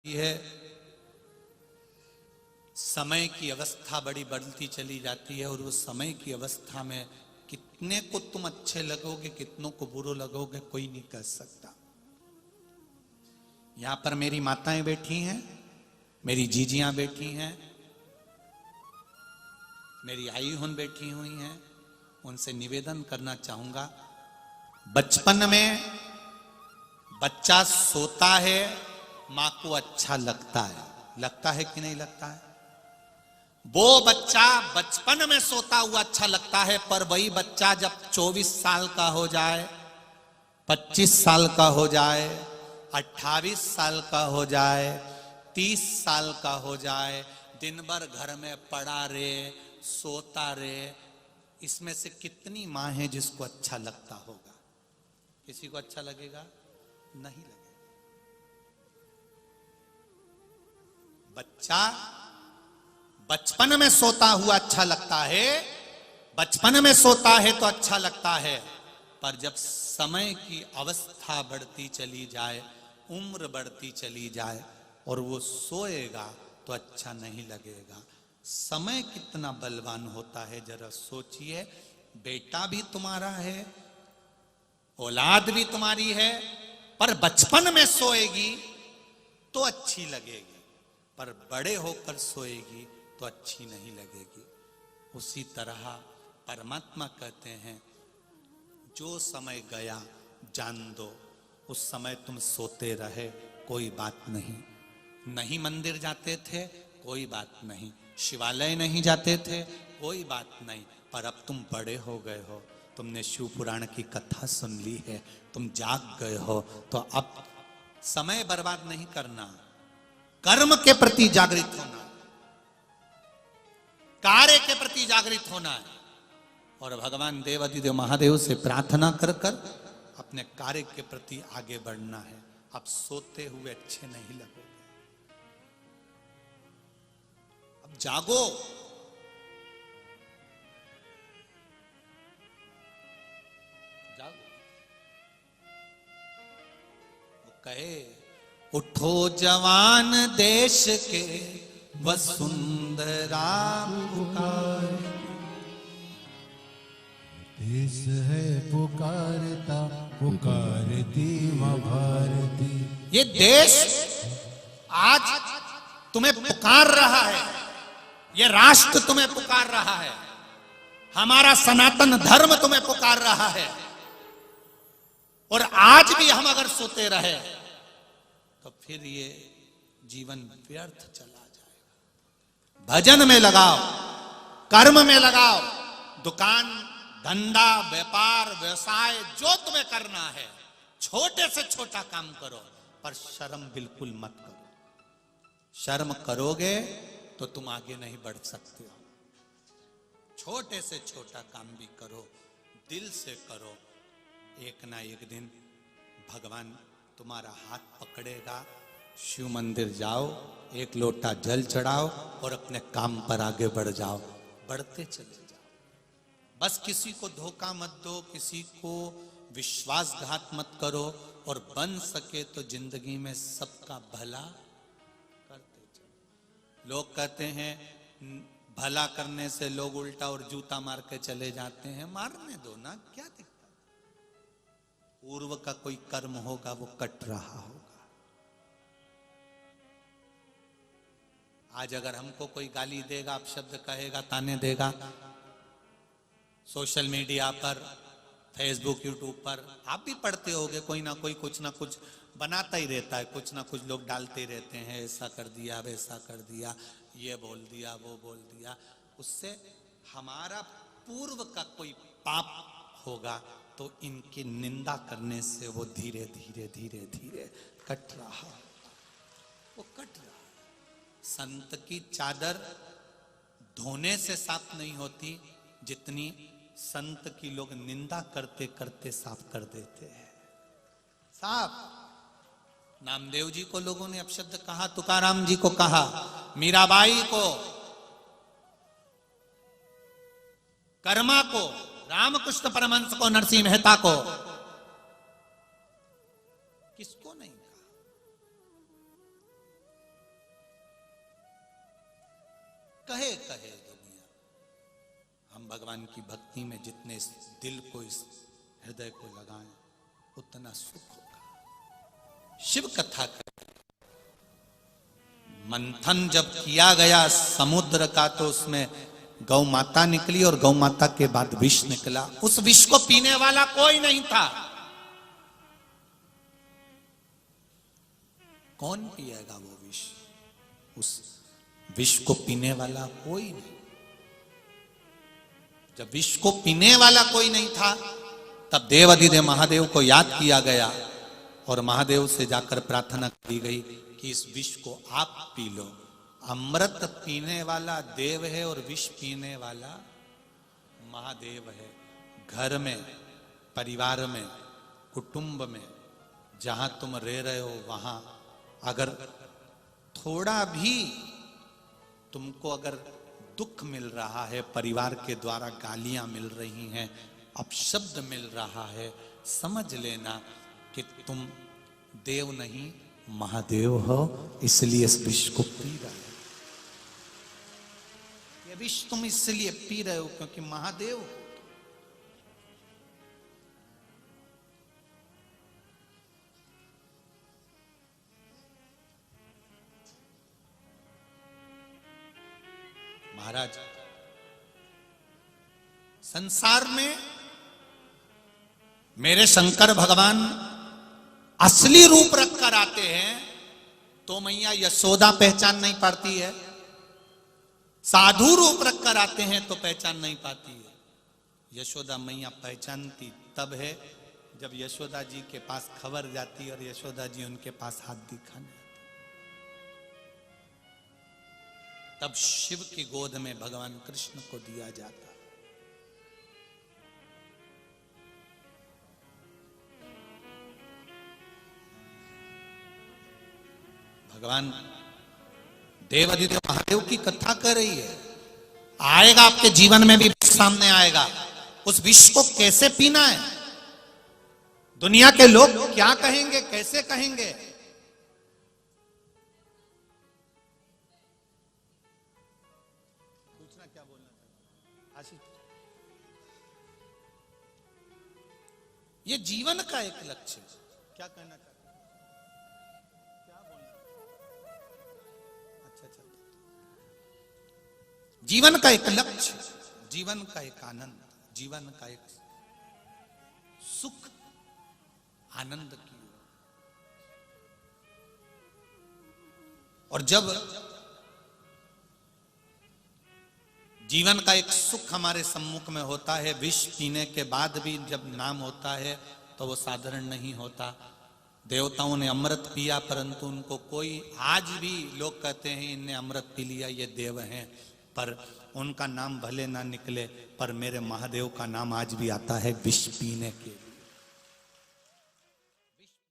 है समय की अवस्था बड़ी बढ़ती चली जाती है और उस समय की अवस्था में कितने को तुम अच्छे लगोगे, कितनों को बुरे लगोगे, कोई नहीं कह सकता। यहां पर मेरी माताएं बैठी हैं, मेरी जीजियां बैठी हैं, मेरी आई हुन बैठी हुई हैं। उनसे निवेदन करना चाहूंगा, बचपन में बच्चा सोता है, मां को अच्छा लगता है कि नहीं लगता है? वो बच्चा बचपन में सोता हुआ अच्छा लगता है, पर वही बच्चा जब 24 साल का हो जाए, 25 साल का हो जाए, 28 साल का हो जाए, 30 साल का हो जाए, दिन भर घर में पड़ा रहे, सोता रहे, इसमें से कितनी मां है जिसको अच्छा लगता होगा? किसी को अच्छा लगेगा? नहीं लगेगा। बच्चा बचपन में सोता हुआ अच्छा लगता है, बचपन में सोता है तो अच्छा लगता है, पर जब समय की अवस्था बढ़ती चली जाए, उम्र बढ़ती चली जाए और वो सोएगा तो अच्छा नहीं लगेगा। समय कितना बलवान होता है, जरा सोचिए। बेटा भी तुम्हारा है, औलाद भी तुम्हारी है, पर बचपन में सोएगी तो अच्छी लगेगी, पर बड़े होकर सोएगी तो अच्छी नहीं लगेगी। उसी तरह परमात्मा कहते हैं, जो समय गया जान दो। उस समय तुम सोते रहे, कोई बात नहीं। नहीं मंदिर जाते थे, कोई बात नहीं। शिवालय नहीं जाते थे, कोई बात नहीं। पर अब तुम बड़े हो गए हो, तुमने शिव पुराण की कथा सुन ली है, तुम जाग गए हो, तो अब समय बर्बाद नहीं करना, कर्म के प्रति जागृत होना, कार्य के प्रति जागृत होना है और भगवान देवाधिदेव महादेव से प्रार्थना कर कर अपने कार्य के प्रति आगे बढ़ना है। अब सोते हुए अच्छे नहीं लगोगे, अब जागो। जागो। वो कहे, उठो जवान देश के वसुंधरा पुकार, देश है पुकारता पुकारती मां भारती। ये देश आज तुम्हें पुकार रहा है, ये राष्ट्र तुम्हें पुकार रहा है, हमारा सनातन धर्म तुम्हें पुकार रहा है। और आज भी हम अगर सोते रहे तो फिर ये जीवन व्यर्थ चला जाएगा। भजन में लगाओ, कर्म में लगाओ, दुकान धंधा व्यापार व्यवसाय जो तुम्हें करना है, छोटे से छोटा काम करो, पर शर्म बिल्कुल मत करो। शर्म करोगे तो तुम आगे नहीं बढ़ सकते हो। छोटे से छोटा काम भी करो, दिल से करो, एक ना एक दिन भगवान तुम्हारा हाथ पकड़ेगा। शिव मंदिर जाओ, एक लोटा जल चढ़ाओ और अपने काम पर आगे बढ़ जाओ, बढ़ते चले जाओ। बस किसी को धोखा मत दो, किसी को विश्वासघात मत करो, और बन सके तो जिंदगी में सबका भला करते चलो। लोग कहते हैं भला करने से लोग उल्टा और जूता मार के चले जाते हैं। मारने दो ना, क्या दिक्कत। पूर्व का कोई कर्म होगा वो कट रहा होगा। आज अगर हमको कोई गाली देगा, अपशब्द कहेगा, ताने देगा, सोशल मीडिया पर, फेसबुक यूट्यूब पर आप भी पढ़ते होगे, कोई ना कोई कुछ ना कुछ बनाता ही रहता है, कुछ ना कुछ लोग डालते रहते हैं, ऐसा कर दिया, वैसा कर दिया, ये बोल दिया, वो बोल दिया। उससे हमारा पूर्व का कोई पाप होगा तो इनकी निंदा करने से वो धीरे धीरे धीरे धीरे कट रहा, वो कट रहा। संत की चादर धोने से साफ नहीं होती, जितनी संत की लोग निंदा करते करते साफ कर देते हैं। साफ। नामदेव जी को लोगों ने अपशब्द कहा, तुकाराम जी को कहा, मीराबाई को, कर्मा को, रामकृष्ण परमहंस को, नरसिंह मेहता को, किसको नहीं कहा? कहे कहे दुनिया, हम भगवान की भक्ति में जितने इस दिल को, इस हृदय को लगाएं, उतना सुख होगा। शिव कथा कर मंथन जब किया गया समुद्र का, तो उसमें गौ माता निकली और गौ माता के बाद विष निकला। उस विष को पीने वाला कोई नहीं था। कौन पिएगा वो विष? उस विष को पीने वाला कोई नहीं। जब विष को पीने वाला कोई नहीं था, तब देवाधिदेव महादेव को याद किया गया और महादेव से जाकर प्रार्थना की गई कि इस विष को आप पी लो। अमृत पीने वाला देव है और विष पीने वाला महादेव है। घर में, परिवार में, कुटुंब में, जहां तुम रह रहे हो, वहां अगर थोड़ा भी तुमको अगर दुख मिल रहा है, परिवार के द्वारा गालियां मिल रही हैं, अपशब्द मिल रहा है, समझ लेना कि तुम देव नहीं महादेव हो, इसलिए इस विष को पी रहे हो। ये विष तुम इसलिए पी रहे हो क्योंकि महादेव हो। महाराज, संसार में मेरे शंकर भगवान असली रूप रखकर आते हैं तो मैया यशोदा पहचान नहीं पाती है। साधु रूप रखकर आते हैं तो पहचान नहीं पाती है। यशोदा मैया पहचानती तब है जब यशोदा जी के पास खबर जाती और यशोदा जी उनके पास हाथ दिखाने, तब शिव की गोद में भगवान कृष्ण को दिया जाता। भगवान देवाधिदेव महादेव की कथा कर रही है। आएगा आपके जीवन में भी सामने आएगा। उस विष को कैसे पीना है, दुनिया के लोग क्या कहेंगे, कैसे कहेंगे, पूछना क्या बोलना चाहता आशीष? ये जीवन का एक लक्ष्य, क्या कहना चाहता? जीवन का एक लक्ष्य, जीवन का एक आनंद, जीवन का एक सुख, आनंद की। और जब जीवन का एक सुख हमारे सम्मुख में होता है, विष पीने के बाद भी जब नाम होता है तो वो साधारण नहीं होता। देवताओं ने अमृत पिया, परंतु उनको कोई, आज भी लोग कहते हैं इनने अमृत पी लिया, ये देव हैं, पर उनका नाम भले ना निकले, पर मेरे महादेव का नाम आज भी आता है विष पीने के।